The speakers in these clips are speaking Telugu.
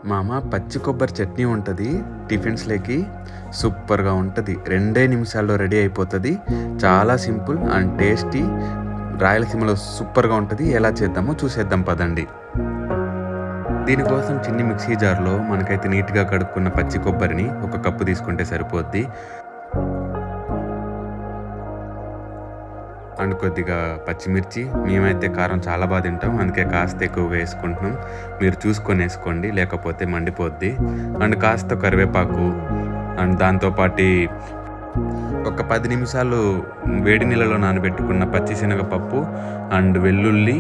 మా అమ్మ పచ్చి కొబ్బరి చట్నీ ఉంటుంది టిఫిన్స్లోకి. సూపర్గా ఉంటుంది. 2 నిమిషాల్లో రెడీ అయిపోతుంది. చాలా సింపుల్ అండ్ టేస్టీ. రాయలసీమలో సూపర్గా ఉంటుంది. ఎలా చేద్దామో చూసేద్దాం పదండి. దీనికోసం చిన్ని మిక్సీ జార్లో మనకైతే నీట్గా కడుక్కున్న పచ్చి కొబ్బరిని 1 కప్పు తీసుకుంటే సరిపోద్ది. అండ్ కొద్దిగా పచ్చిమిర్చి. మేమైతే కారం చాలా బాగా తింటాం, అందుకే కాస్త ఎక్కువగా వేసుకుంటున్నాం. మీరు చూసుకొని వేసుకోండి, లేకపోతే మండిపోద్ది. అండ్ కాస్త కరివేపాకు. అండ్ దాంతోపాటు ఒక 10 నిమిషాలు వేడి నీళ్ళలో నానబెట్టుకున్న పచ్చిశనగపప్పు అండ్ వెల్లుల్లి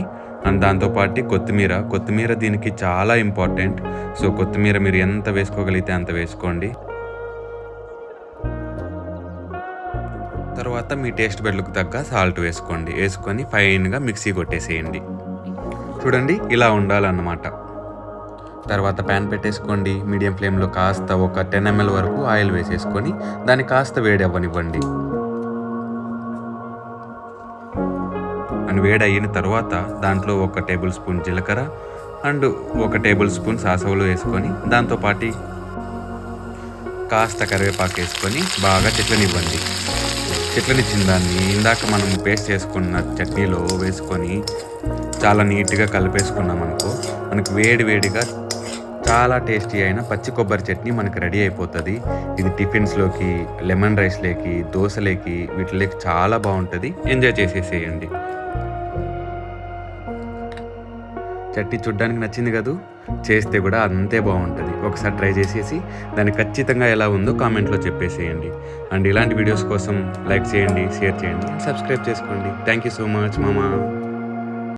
అండ్ దాంతోపాటు కొత్తిమీర దీనికి చాలా ఇంపార్టెంట్. సో కొత్తిమీర మీరు ఎంత వేసుకోగలిగితే అంత వేసుకోండి. తర్వాత మీ టేస్ట్ బెడ్లకు తగ్గ సాల్ట్ వేసుకొని ఫైన్గా మిక్సీ కొట్టేసేయండి. చూడండి, ఇలా ఉండాలన్నమాట. తర్వాత ప్యాన్ పెట్టేసుకోండి. మీడియం ఫ్లేమ్లో కాస్త ఒక 10 ml వరకు ఆయిల్ వేసేసుకొని దాన్ని కాస్త వేడి అవ్వనివ్వండి. అండ్ వేడి అయిన తర్వాత దాంట్లో 1 టేబుల్ స్పూన్ జీలకర్ర అండ్ 1 టేబుల్ స్పూన్ సాసవులు వేసుకొని దాంతోపాటు కాస్త కరివేపాకు వేసుకొని బాగా చెట్లనివ్వండి. చెట్లనిచ్చిన దాన్ని ఇందాక మనం పేస్ట్ చేసుకున్న చట్నీలో వేసుకొని చాలా నీట్గా కలిపేసుకున్నాం అనుకో, మనకు వేడిగా చాలా టేస్టీ అయిన పచ్చి కొబ్బరి చట్నీ మనకు రెడీ అయిపోతుంది. ఇది టిఫిన్స్లోకి, లెమన్ రైస్లోకి, దోశలోకి వీటిలోకి చాలా బాగుంటుంది. ఎంజాయ్ చేసేసేయండి. చట్నీ చూడ్డానికి నచ్చింది కదూ, చేస్తే కూడా అంతే బాగుంటుంది. ఒకసారి ట్రై చేసేసి దాన్ని ఖచ్చితంగా ఎలా ఉందో కామెంట్లో చెప్పేసేయండి. అండ్ ఇలాంటి వీడియోస్ కోసం లైక్ చేయండి, షేర్ చేయండి, సబ్స్క్రైబ్ చేసుకోండి. థ్యాంక్ యూ సో మచ్ మామా.